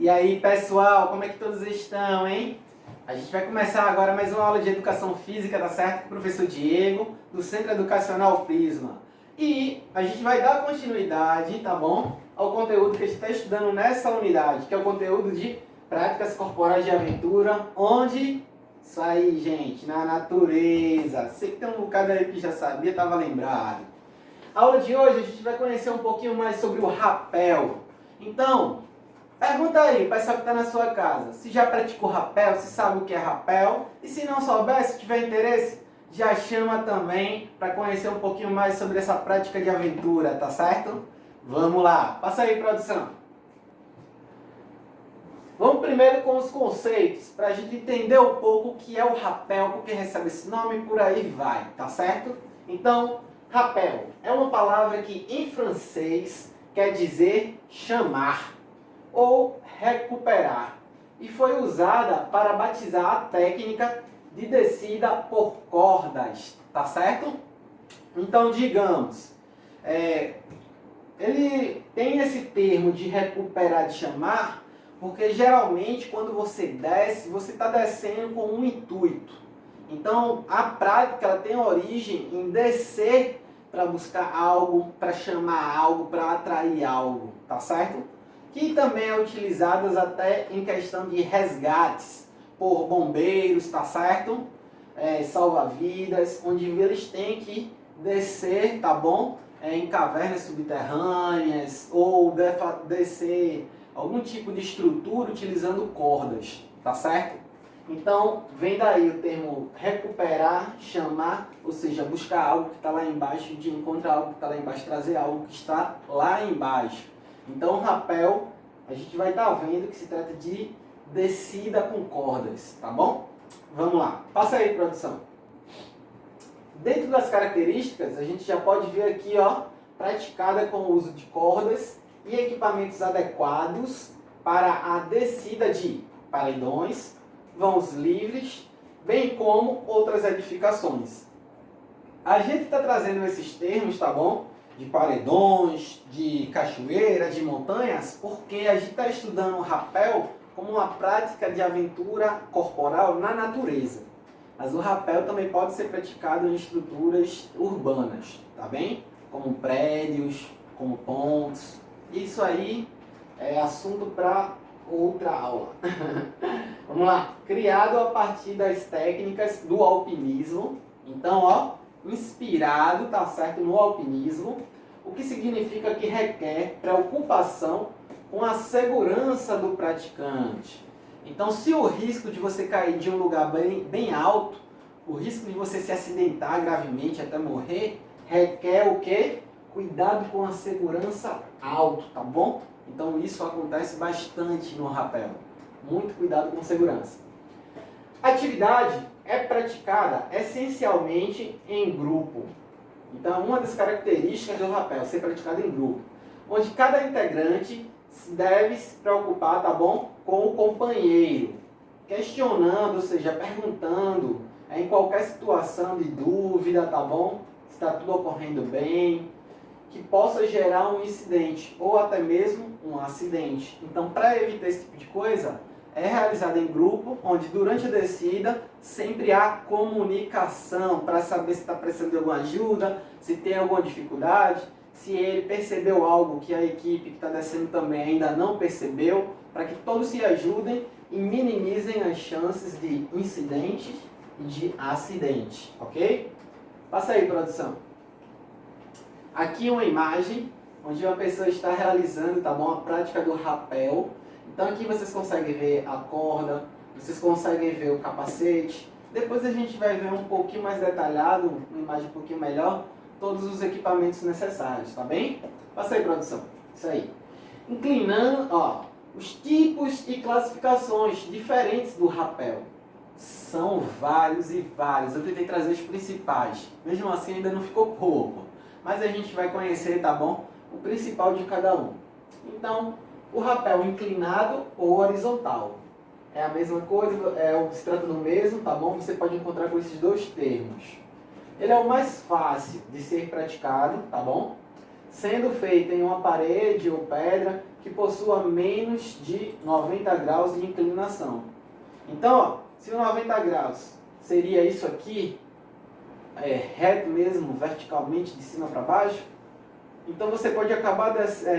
E aí, pessoal, como é que todos estão, hein? A gente vai começar agora mais uma aula de Educação Física, tá certo? Com o professor Diego, do Centro Educacional Prisma. E a gente vai dar continuidade, tá bom? Ao conteúdo que a gente está estudando nessa unidade, que é o conteúdo de Práticas Corporais de Aventura, onde... Isso aí, gente, na natureza. Sei que tem um bocado aí que já sabia, estava lembrado. A aula de hoje a gente vai conhecer um pouquinho mais sobre o rapel. Então, pergunta aí, pessoal que está na sua casa, se já praticou rapel, se sabe o que é rapel. E se não souber, se tiver interesse, já chama também para conhecer um pouquinho mais sobre essa prática de aventura, tá certo? Vamos lá, passa aí, produção. Vamos primeiro com os conceitos, para a gente entender um pouco o que é o rapel, porque recebe esse nome e por aí vai, tá certo? Então, rapel é uma palavra que em francês quer dizer chamar ou recuperar e foi usada para batizar a técnica de descida por cordas, tá certo? Então, digamos, ele tem esse termo de recuperar, de chamar, porque geralmente quando você desce, você está descendo com um intuito. Então, a prática ela tem origem em descer para buscar algo, para chamar algo, para atrair algo, tá certo? Que também é utilizadas até em questão de resgates por bombeiros, tá certo? Salva-vidas, onde eles têm que descer, tá bom? Em cavernas subterrâneas ou descer algum tipo de estrutura utilizando cordas, tá certo? Então, vem daí o termo recuperar, chamar, ou seja, buscar algo que está lá embaixo, de encontrar algo que está lá embaixo, trazer algo que está lá embaixo. Então, o rapel, a gente vai estar vendo que se trata de descida com cordas, tá bom? Vamos lá, passa aí, produção. Dentro das características, a gente já pode ver aqui, ó, praticada com o uso de cordas e equipamentos adequados para a descida de paredões, vãos livres, bem como outras edificações. A gente está trazendo esses termos, tá bom? De paredões, de cachoeira, de montanhas, porque a gente está estudando o rapel como uma prática de aventura corporal na natureza. Mas o rapel também pode ser praticado em estruturas urbanas, tá bem? Como prédios, como pontes. Isso aí é assunto para outra aula. Vamos lá. Criado a partir das técnicas do alpinismo. Então, ó, inspirado, tá certo, no alpinismo, o que significa que requer preocupação com a segurança do praticante. Então, se o risco de você cair de um lugar bem alto, o risco de você se acidentar gravemente até morrer, requer o quê? Cuidado com a segurança alto, tá bom? Então, isso acontece bastante no rapel. Muito cuidado com segurança. A atividade é praticada essencialmente em grupo. Então, uma das características do rapel é ser praticado em grupo, onde cada integrante deve se preocupar, tá bom, com o companheiro, questionando, ou seja, perguntando em qualquer situação de dúvida, tá bom, se está tudo ocorrendo bem, que possa gerar um incidente ou até mesmo um acidente. Então, para evitar esse tipo de coisa, é realizado em grupo, onde durante a descida sempre há comunicação para saber se está precisando de alguma ajuda, se tem alguma dificuldade, se ele percebeu algo que a equipe que está descendo também ainda não percebeu, para que todos se ajudem e minimizem as chances de incidentes e de acidente, ok? Passa aí, produção. Aqui uma imagem onde uma pessoa está realizando, tá bom, a prática do rapel. Então aqui vocês conseguem ver a corda, vocês conseguem ver o capacete. Depois a gente vai ver um pouquinho mais detalhado, uma imagem um pouquinho melhor, todos os equipamentos necessários, tá bem? Passa aí, produção. Isso aí. Inclinando, ó, os tipos e classificações diferentes do rapel. São vários e vários. Eu tentei trazer os principais. Mesmo assim ainda não ficou pouco. Mas a gente vai conhecer, tá bom? O principal de cada um. Então, o rapel inclinado ou horizontal. É a mesma coisa, se trata do mesmo, tá bom? Você pode encontrar com esses dois termos. Ele é o mais fácil de ser praticado, tá bom? sendo feita em uma parede ou pedra que possua menos de 90 graus de inclinação. Então, ó, se o 90 graus seria isso aqui, reto mesmo, verticalmente, de cima para baixo, então você pode acabar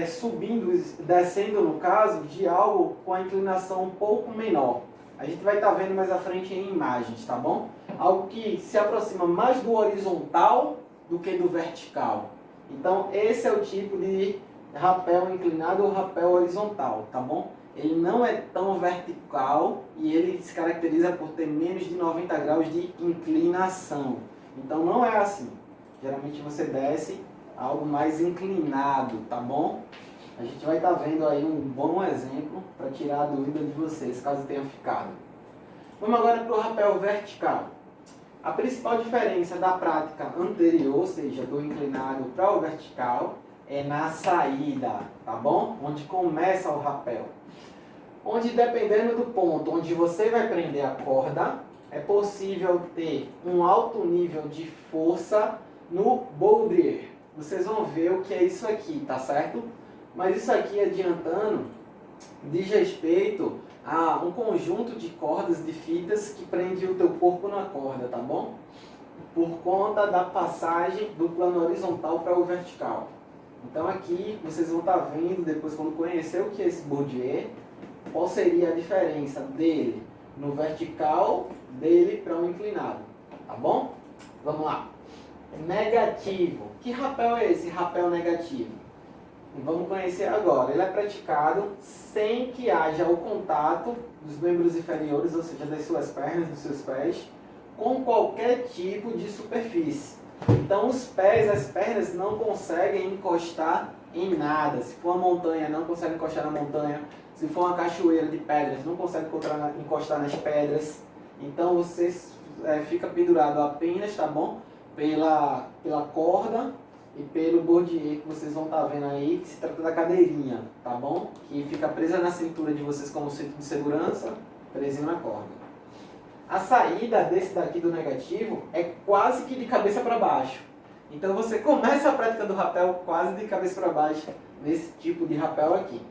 subindo, descendo no caso, de algo com a inclinação um pouco menor. A gente vai estar vendo mais à frente em imagens, tá bom? Algo que se aproxima mais do horizontal do que do vertical. Então esse é o tipo de rapel inclinado ou rapel horizontal, tá bom? Ele não é tão vertical e ele se caracteriza por ter menos de 90 graus de inclinação. Então não é assim. Geralmente você desce algo mais inclinado, tá bom? A gente vai estar vendo aí um bom exemplo para tirar a dúvida de vocês, caso tenha ficado. Vamos agora para o rapel vertical. A principal diferença da prática anterior, ou seja, do inclinado para o vertical, é na saída, tá bom? Onde começa o rapel. Onde, dependendo do ponto onde você vai prender a corda, é possível ter um alto nível de força no baudrier. Vocês vão ver o que é isso aqui, tá certo? Mas isso aqui, adiantando, diz respeito a um conjunto de cordas, de fitas que prende o teu corpo na corda, tá bom? Por conta da passagem do plano horizontal para o vertical. Então aqui vocês vão estar vendo, depois quando conhecer o que é esse baudrier, qual seria a diferença dele no vertical, dele para o inclinado, tá bom? Vamos lá. Negativo. Que rapel é esse rapel negativo? Vamos conhecer agora. Ele é praticado sem que haja o contato dos membros inferiores, ou seja, das suas pernas, dos seus pés, com qualquer tipo de superfície. Então os pés, as pernas não conseguem encostar em nada. Se for uma montanha, não consegue encostar na montanha. Se for uma cachoeira de pedras, não consegue encostar nas pedras. Então você fica pendurado apenas, tá bom? Pela corda e pelo baudrier que vocês vão estar vendo aí, que se trata da cadeirinha, tá bom? Que fica presa na cintura de vocês como cinto de segurança, presinho na corda. A saída desse daqui do negativo é quase que de cabeça para baixo. Então você começa a prática do rapel quase de cabeça para baixo, nesse tipo de rapel aqui.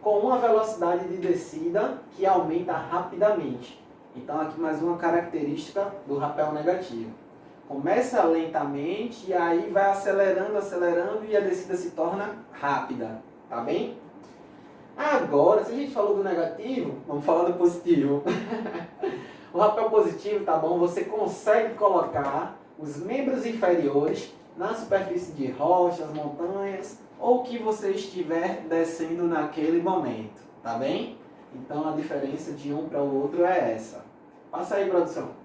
Com uma velocidade de descida que aumenta rapidamente. Então aqui mais uma característica do rapel negativo. Começa lentamente e aí vai acelerando, acelerando e a descida se torna rápida, tá bem? Agora, se a gente falou do negativo, vamos falar do positivo. O rapel positivo, tá bom? Você consegue colocar os membros inferiores na superfície de rochas, montanhas ou que você estiver descendo naquele momento, tá bem? Então a diferença de um para o outro é essa. Passa aí, produção.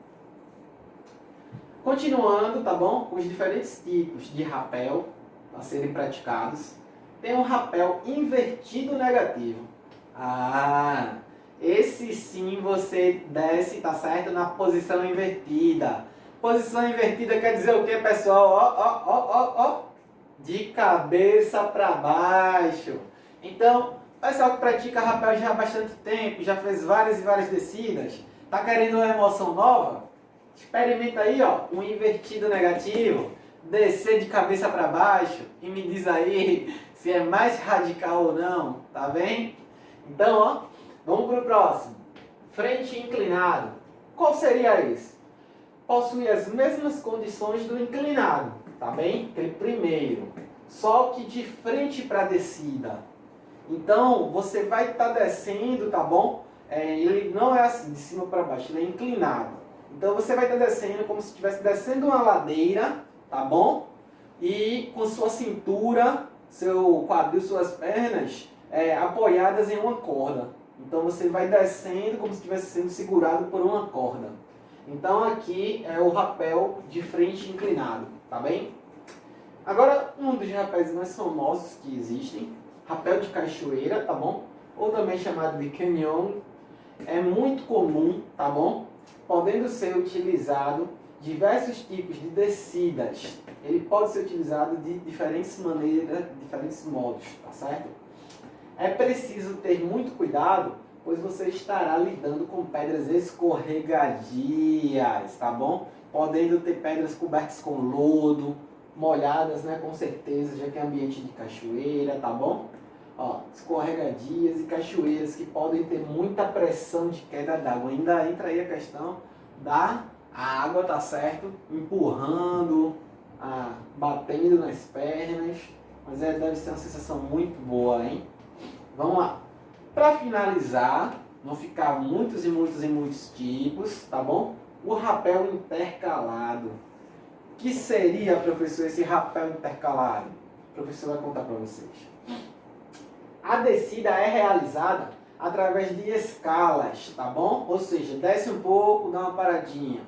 Continuando, tá bom? Com os diferentes tipos de rapel a serem praticados. Tem um rapel invertido negativo. Esse sim você desce, tá certo? Na posição invertida. Posição invertida quer dizer o que, pessoal? De cabeça para baixo. Então, pessoal que pratica rapel já há bastante tempo, já fez várias e várias descidas, tá querendo uma emoção nova? Experimenta aí, um invertido negativo, descer de cabeça para baixo e me diz aí se é mais radical ou não, tá bem? Então, vamos para o próximo. Frente inclinado. Qual seria esse? Possui as mesmas condições do inclinado, tá bem? Aquele primeiro, só que de frente para a descida. Então, você vai estar descendo, tá bom? Ele não é assim, de cima para baixo, ele é inclinado. Então você vai estar descendo como se estivesse descendo uma ladeira, tá bom? E com sua cintura, seu quadril, suas pernas apoiadas em uma corda. Então você vai descendo como se estivesse sendo segurado por uma corda. Então aqui é o rapel de frente inclinado, tá bem? Agora, um dos rapéis mais famosos que existem, rapel de cachoeira, tá bom? Ou também chamado de canyon, é muito comum, tá bom? Podendo ser utilizado diversos tipos de descidas. Ele pode ser utilizado de diferentes maneiras, diferentes modos, tá certo? É preciso ter muito cuidado, pois você estará lidando com pedras escorregadias, tá bom? Podendo ter pedras cobertas com lodo, molhadas, né? Com certeza, já que é ambiente de cachoeira, tá bom? Ó, escorregadias e cachoeiras que podem ter muita pressão de queda d'água. Ainda entra aí a questão da água, tá certo? Empurrando, batendo nas pernas. Mas deve ser uma sensação muito boa, hein? Vamos lá. Para finalizar, não ficar muitos e muitos tipos, tá bom? O rapel intercalado. O que seria, professor, esse rapel intercalado? O professor vai contar para vocês. A descida é realizada através de escalas, tá bom? Ou seja, desce um pouco, dá uma paradinha.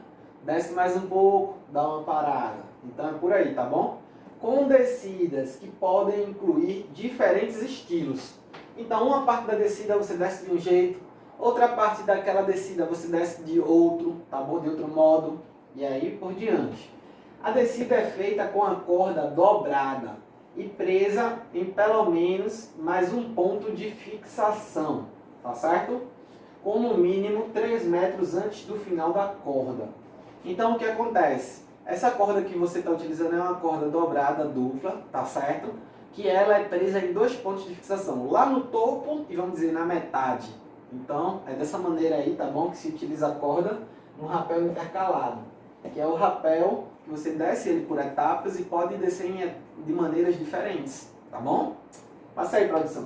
Desce mais um pouco, dá uma parada. Então é por aí, tá bom? Com descidas que podem incluir diferentes estilos. Então uma parte da descida você desce de um jeito, outra parte daquela descida você desce de outro, tá bom? De outro modo, e aí por diante. A descida é feita com a corda dobrada e presa em pelo menos mais um ponto de fixação, tá certo? Com no mínimo 3 metros antes do final da corda. Então o que acontece? Essa corda que você está utilizando é uma corda dobrada dupla, tá certo? Que ela é presa em 2 pontos de fixação, lá no topo e vamos dizer na metade. Então é dessa maneira aí, tá bom? Que se utiliza a corda no rapel intercalado, que é o rapel que você desce ele por etapas e pode descer de maneiras diferentes, tá bom? Passa aí, produção.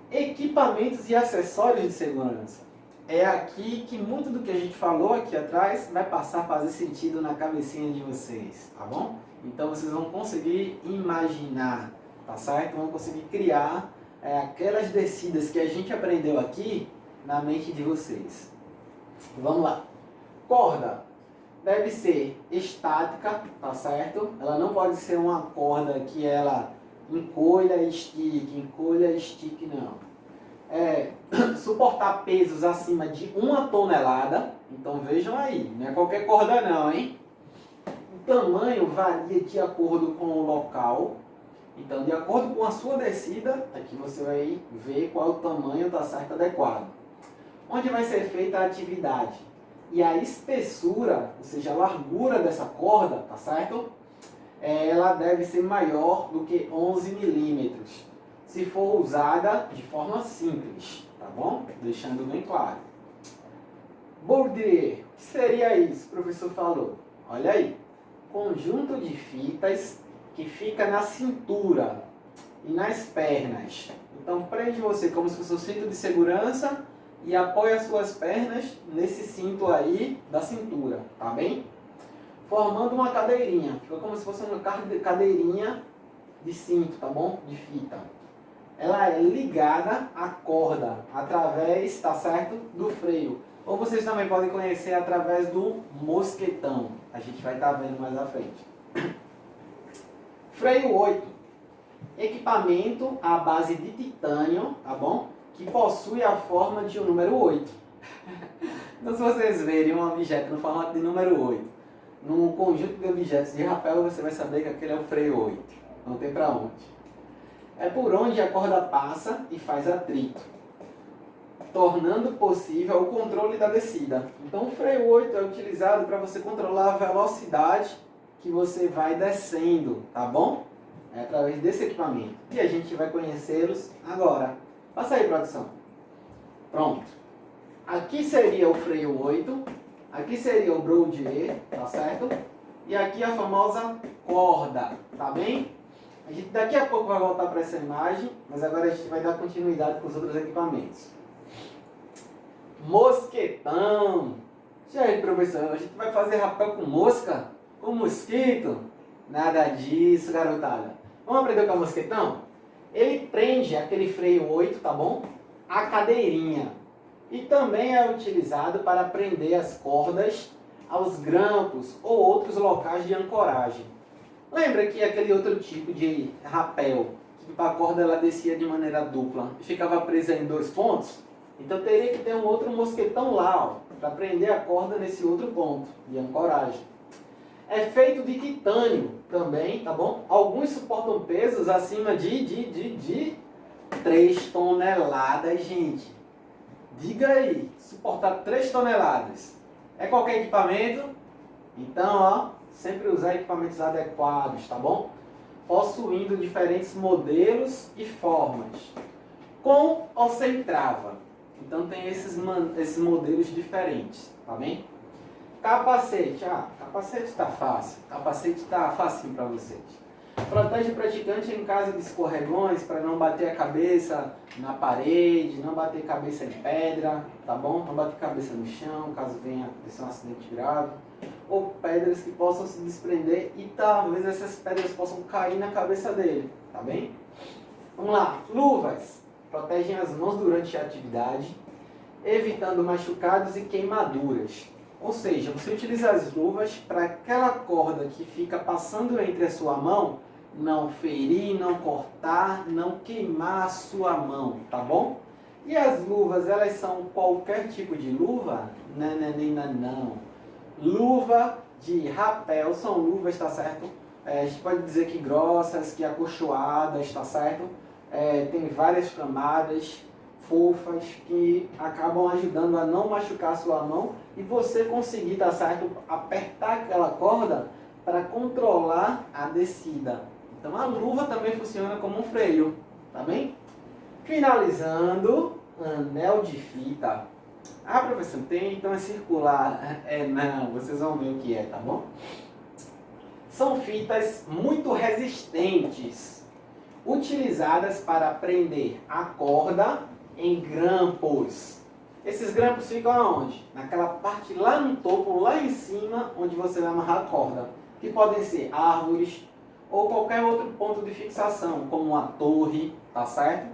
Equipamentos e acessórios de segurança. É aqui que muito do que a gente falou aqui atrás vai passar a fazer sentido na cabecinha de vocês, tá bom? Então vocês vão conseguir imaginar, tá certo? Vão conseguir criar aquelas descidas que a gente aprendeu aqui na mente de vocês. Vamos lá. Corda deve ser estática, tá certo? Ela não pode ser uma corda que ela encolha e estique, não. Suportar pesos acima de 1 tonelada. Então vejam aí, não é qualquer corda não, hein? O tamanho varia de acordo com o local. Então, de acordo com a sua descida, aqui você vai ver qual é o tamanho, tá certo, adequado. Onde vai ser feita a atividade? E a espessura, ou seja, a largura dessa corda, tá certo? Ela deve ser maior do que 11 milímetros. Se for usada de forma simples, tá bom? Deixando bem claro. Baudrier, o que seria isso? O professor falou. Olha aí. Conjunto de fitas que fica na cintura e nas pernas. Então prende você como se fosse um cinto de segurança e apoia as suas pernas nesse cinto aí da cintura, tá bem? Formando uma cadeirinha. Fica como se fosse uma cadeirinha de cinto, tá bom? De fita. Ela é ligada à corda através, tá certo? Do freio. Ou vocês também podem conhecer através do mosquetão. A gente vai estar vendo mais à frente. Freio 8. Equipamento à base de titânio, tá bom? Que possui a forma de um número 8. Então se vocês verem um objeto no formato de número 8, num conjunto de objetos de rapel, você vai saber que aquele é o freio 8. Não tem pra onde. É por onde a corda passa e faz atrito, tornando possível o controle da descida. Então o freio 8 é utilizado para você controlar a velocidade que você vai descendo, tá bom? É através desse equipamento. E a gente vai conhecê-los agora. Passa aí, produção. Pronto. Aqui seria o freio 8, aqui seria o Baudrier, tá certo? E aqui a famosa corda, tá bem? A gente daqui a pouco vai voltar para essa imagem, mas agora a gente vai dar continuidade com os outros equipamentos. Mosquetão. E aí, professor, a gente vai fazer rapel com mosca? Com mosquito? Nada disso, garotada. Vamos aprender com o mosquetão? Ele prende aquele freio 8, tá bom? A cadeirinha. E também é utilizado para prender as cordas aos grampos ou outros locais de ancoragem. Lembra que aquele outro tipo de rapel, que a corda ela descia de maneira dupla e ficava presa em 2 pontos? Então teria que ter um outro mosquetão lá, para prender a corda nesse outro ponto de ancoragem. É feito de titânio também, tá bom? Alguns suportam pesos acima de 3 toneladas, gente. Diga aí, suportar 3 toneladas. É qualquer equipamento? Então, ó, sempre usar equipamentos adequados, tá bom? Possuindo diferentes modelos e formas, com ou sem trava. Então tem esses modelos diferentes, tá bem? Capacete, capacete tá fácil, capacete tá facinho para vocês. Protege o praticante em caso de escorregões para não bater a cabeça na parede, não bater a cabeça em pedra, tá bom? Não bater a cabeça no chão, caso venha acontecer um acidente grave. Ou pedras que possam se desprender e talvez essas pedras possam cair na cabeça dele, tá bem? Vamos lá, luvas. Protegem as mãos durante a atividade, evitando machucados e queimaduras. Ou seja, você utiliza as luvas para aquela corda que fica passando entre a sua mão não ferir, não cortar, não queimar a sua mão, tá bom? E as luvas, elas são qualquer tipo de luva? Não. Luva de rapel são luvas, tá certo? A gente pode dizer que grossas, que acolchoadas, tá certo? Tem várias camadas fofas que acabam ajudando a não machucar a sua mão e você conseguir, tá certo, apertar aquela corda para controlar a descida. Então a luva também funciona como um freio, tá bem? Finalizando, anel de fita. Professor, tem, então é circular. Não, vocês vão ver o que é, tá bom? São fitas muito resistentes, utilizadas para prender a corda em grampos. Esses grampos ficam aonde? Naquela parte lá no topo, lá em cima, onde você vai amarrar a corda. Que podem ser árvores ou qualquer outro ponto de fixação, como uma torre, tá certo?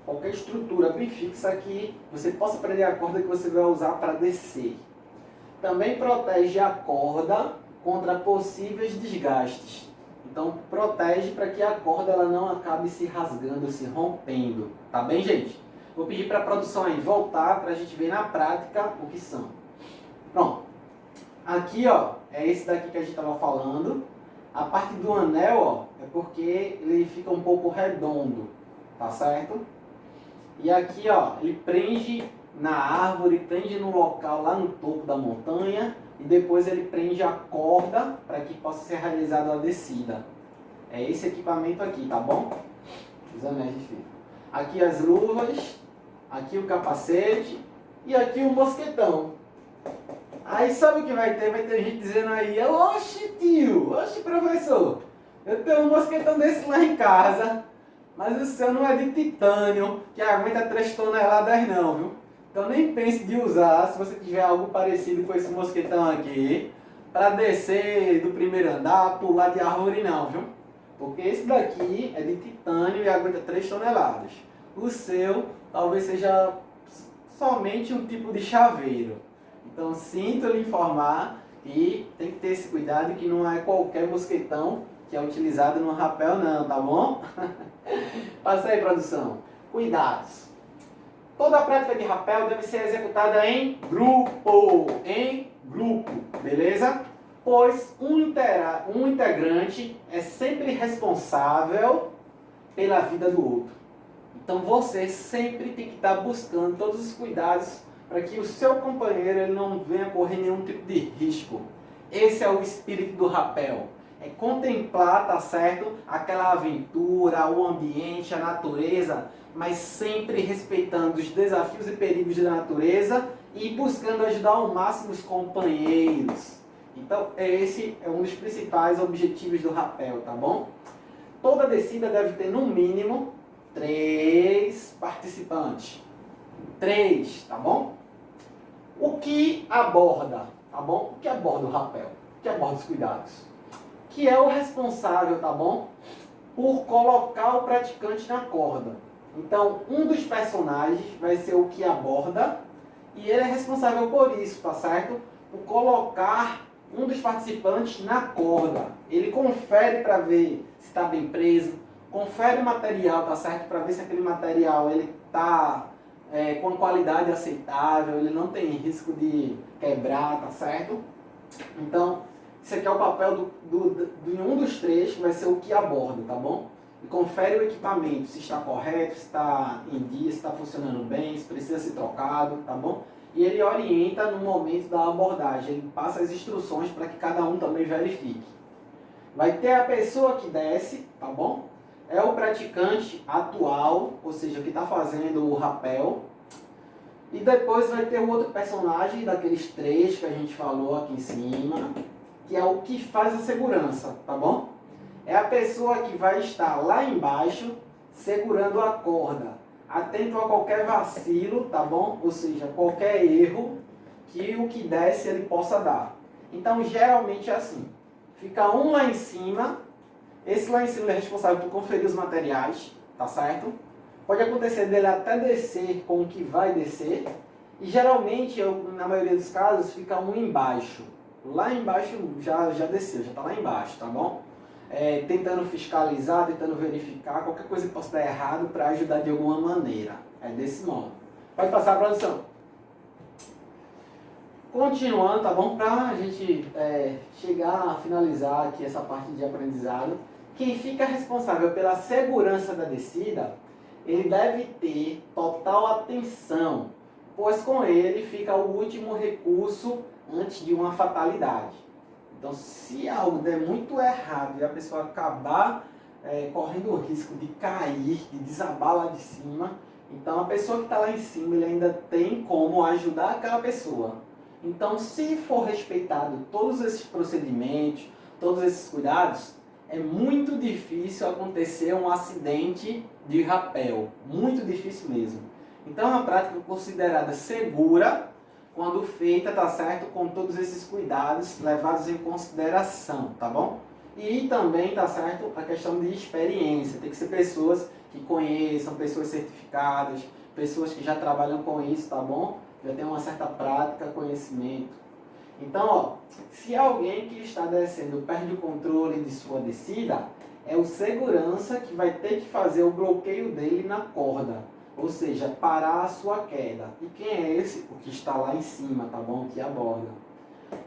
Qualquer estrutura bem fixa que você possa prender a corda que você vai usar para descer. Também protege a corda contra possíveis desgastes. Então protege para que a corda ela não acabe se rasgando, se rompendo. Tá bem, gente? Vou pedir para a produção aí voltar para a gente ver na prática o que são. Pronto. Aqui, ó, é esse daqui que a gente estava falando. A parte do anel, ó, é porque ele fica um pouco redondo, tá certo? E aqui, ó, ele prende na árvore, prende no local lá no topo da montanha e depois ele prende a corda para que possa ser realizada a descida. É esse equipamento aqui, tá bom? Os anéis de fita. Aqui as luvas, aqui o capacete e aqui o mosquetão. Aí sabe o que vai ter? Vai ter gente dizendo aí, oxe tio, oxe professor, eu tenho um mosquetão desse lá em casa, mas o seu não é de titânio, que aguenta 3 toneladas não, viu? Então nem pense de usar, se você tiver algo parecido com esse mosquetão aqui, para descer do primeiro andar, pular de árvore não, viu? Porque esse daqui é de titânio e aguenta 3 toneladas. O seu talvez seja somente um tipo de chaveiro. Então sinto lhe informar que tem que ter esse cuidado que não é qualquer mosquetão que é utilizado no rapel não, tá bom? Passa aí, produção. Cuidados. Toda a prática de rapel deve ser executada em grupo, beleza? Pois um integrante é sempre responsável pela vida do outro. Então você sempre tem que estar buscando todos os cuidados para que o seu companheiro ele não venha correr nenhum tipo de risco. Esse é o espírito do rapel. É contemplar, tá certo? Aquela aventura, o ambiente, a natureza, mas sempre respeitando os desafios e perigos da natureza e buscando ajudar ao máximo os companheiros. Então, esse é um dos principais objetivos do rapel, tá bom? Toda descida deve ter no mínimo 3 participantes. 3, tá bom? O que aborda, tá bom? O que aborda o rapel? O que aborda os cuidados? Que é o responsável, tá bom? Por colocar o praticante na corda. Então, um dos personagens vai ser o que aborda e ele é responsável por isso, tá certo? Por colocar um dos participantes na corda. Ele confere para ver se está bem preso, confere o material, tá certo? Para ver se aquele material ele está com qualidade aceitável, ele não tem risco de quebrar, tá certo? Então, esse aqui é o papel de um dos 3, que vai ser o que aborda, tá bom? E confere o equipamento, se está correto, se está em dia, se está funcionando bem, se precisa ser trocado, tá bom? e ele orienta no momento da abordagem, ele passa as instruções para que cada um também verifique. Vai ter a pessoa que desce, tá bom? É o praticante atual, ou seja, que está fazendo o rapel. E depois vai ter o outro personagem daqueles três que a gente falou aqui em cima, que é o que faz a segurança, tá bom? É a pessoa que vai estar lá embaixo segurando a corda, atento a qualquer vacilo, tá bom? Ou seja, qualquer erro que o que desce ele possa dar. Então, geralmente é assim. Fica um lá em cima, esse lá em cima é responsável por conferir os materiais, tá certo? Pode acontecer dele até descer com o que vai descer, e geralmente, na maioria dos casos, fica um embaixo. Lá embaixo já desceu, já está lá embaixo, tá bom? Tentando fiscalizar, tentando verificar qualquer coisa que possa dar errado para ajudar de alguma maneira. É desse modo. Pode passar a produção. Continuando, tá bom? Para a gente chegar a finalizar aqui essa parte de aprendizado, quem fica responsável pela segurança da descida, ele deve ter total atenção, pois com ele fica o último recurso antes de uma fatalidade. Então, se algo der muito errado e a pessoa acabar correndo o risco de cair, de desabar lá de cima, então a pessoa que está lá em cima, ele ainda tem como ajudar aquela pessoa. Então, se for respeitado todos esses procedimentos, todos esses cuidados, é muito difícil acontecer um acidente de rapel. Muito difícil mesmo. Então, é uma prática considerada segura quando feita, tá certo? Com todos esses cuidados levados em consideração, tá bom? E também, tá certo? A questão de experiência. Tem que ser pessoas que conheçam, pessoas certificadas, pessoas que já trabalham com isso, tá bom? Já tem uma certa prática, conhecimento. Então, ó, se alguém que está descendo perde o controle de sua descida, é o segurança que vai ter que fazer o bloqueio dele na corda. Ou seja, parar a sua queda. E quem é esse? O que está lá em cima, tá bom? Que aborda.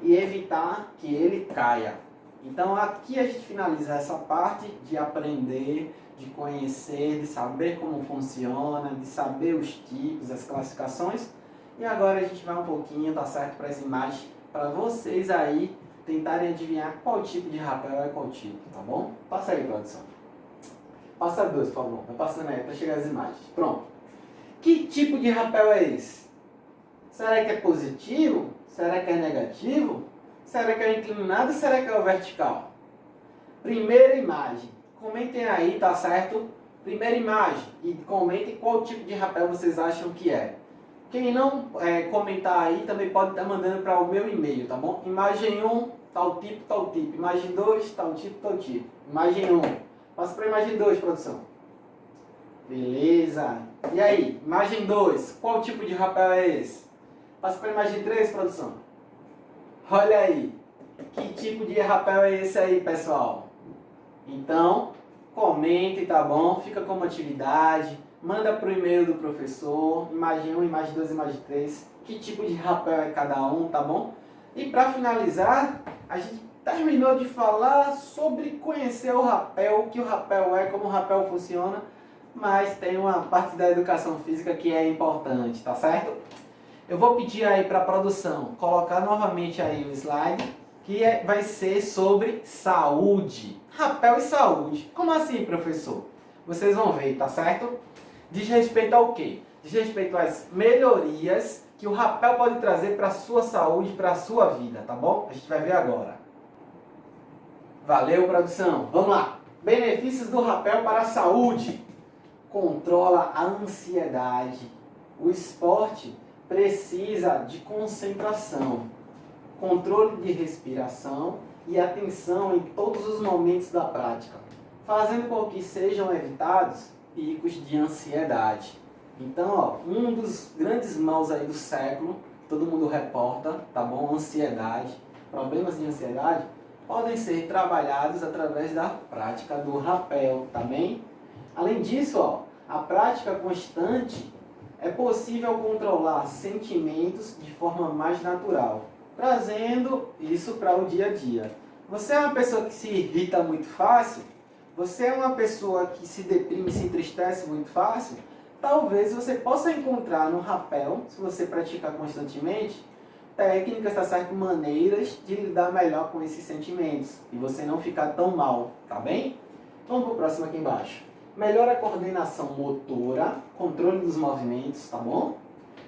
E evitar que ele caia. Então, aqui a gente finaliza essa parte de aprender, de conhecer, de saber como funciona, de saber os tipos, as classificações. E agora a gente vai um pouquinho, tá certo, para as imagens, para vocês aí tentarem adivinhar qual tipo de rapel é qual tipo, tá bom? Passa aí, produção. Passa dois, por favor. Vai passando aí para chegar as imagens. Pronto. Que tipo de rapel é esse? Será que é positivo? Será que é negativo? Será que é inclinado? Será que é o vertical? Primeira imagem. Comentem aí, tá certo? Primeira imagem. E comentem qual tipo de rapel vocês acham que é. Quem não comentar aí também pode estar mandando para o meu e-mail, tá bom? Imagem 1, tal tipo, tal tipo. Imagem 2, tal tipo, tal tipo. Imagem 1. Passa para a imagem 2, produção. Beleza. E aí, imagem 2. Qual tipo de rapel é esse? Passa para a imagem 3, produção. Olha aí. Que tipo de rapel é esse aí, pessoal? Então, comente, tá bom? Fica como atividade. Manda para o e-mail do professor. Imagem 1, imagem 2, imagem 3. Que tipo de rapel é cada um, tá bom? E para finalizar, a gente terminou de falar sobre conhecer o rapel, o que o rapel é, como o rapel funciona. Mas tem uma parte da educação física que é importante, tá certo? Eu vou pedir aí para a produção colocar novamente aí o slide, que vai ser sobre saúde. Rapel e saúde. Como assim, professor? Vocês vão ver, tá certo? Diz respeito ao quê? Diz respeito às melhorias que o rapel pode trazer para a sua saúde, para a sua vida, tá bom? A gente vai ver agora. Valeu, produção. Vamos lá. Benefícios do rapel para a saúde. Controla a ansiedade. O esporte precisa de concentração, controle de respiração e atenção em todos os momentos da prática, fazendo com que sejam evitados picos de ansiedade. Então, ó, um dos grandes maus aí do século, todo mundo reporta, tá bom? Ansiedade, problemas de ansiedade podem ser trabalhados através da prática do rapel, tá bem? Além disso, ó, a prática constante é possível controlar sentimentos de forma mais natural, trazendo isso para o dia a dia. Você é uma pessoa que se irrita muito fácil? Você é uma pessoa que se deprime, se entristece muito fácil? talvez você possa encontrar no rapel, se você praticar constantemente, técnicas, tá certo? Maneiras de lidar melhor com esses sentimentos e você não ficar tão mal, tá bem? Vamos pro próximo aqui embaixo. Melhora a coordenação motora, controle dos movimentos, tá bom?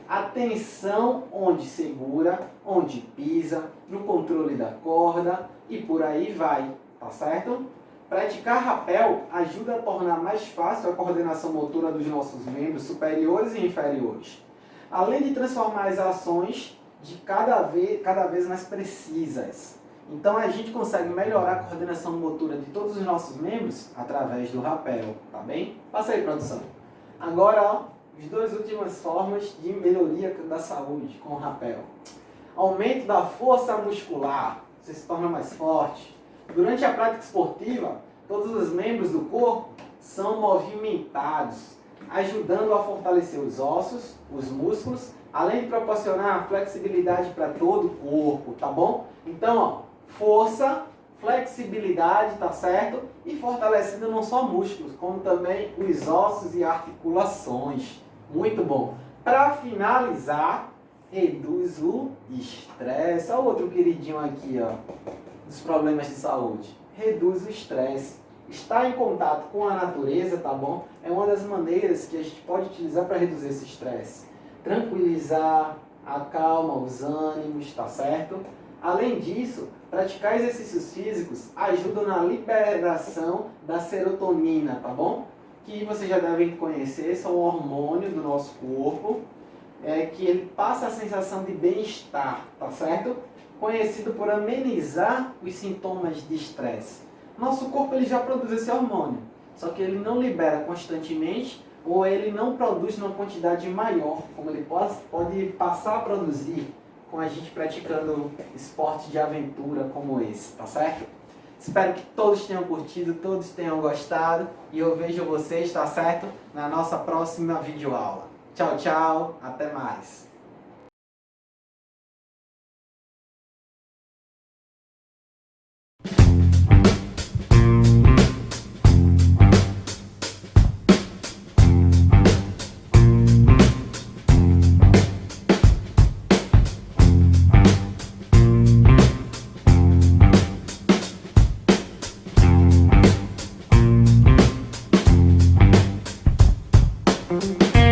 Atenção onde segura, onde pisa, no controle da corda e por aí vai, tá certo? Praticar rapel ajuda a tornar mais fácil a coordenação motora dos nossos membros superiores e inferiores, além de transformar as ações de cada vez mais precisas. Então a gente consegue melhorar a coordenação motora de todos os nossos membros através do rapel, tá bem? Passa aí, produção. Agora, ó, as duas últimas formas de melhoria da saúde com o rapel. Aumento da força muscular, você se torna mais forte. Durante a prática esportiva, todos os membros do corpo são movimentados, ajudando a fortalecer os ossos, os músculos, além de proporcionar flexibilidade para todo o corpo, tá bom? Então, ó, força, flexibilidade, tá certo? E fortalecendo não só músculos, como também os ossos e articulações. Muito bom. Para finalizar, reduz o estresse. Olha o outro queridinho aqui, ó, dos problemas de saúde. Reduz o estresse. Estar em contato com a natureza, tá bom? É uma das maneiras que a gente pode utilizar para reduzir esse estresse. Tranquilizar, acalma os ânimos, tá certo? Além disso, praticar exercícios físicos ajuda na liberação da serotonina, tá bom? Que vocês já devem conhecer, são um hormônio do nosso corpo, que ele passa a sensação de bem-estar, tá certo? Conhecido por amenizar os sintomas de estresse. Nosso corpo ele já produz esse hormônio, só que ele não libera constantemente ou ele não produz numa quantidade maior, como ele pode passar a produzir com a gente praticando esporte de aventura como esse, tá certo? Espero que todos tenham curtido, todos tenham gostado e eu vejo vocês, tá certo? Na nossa próxima videoaula. Tchau, tchau, até mais! Música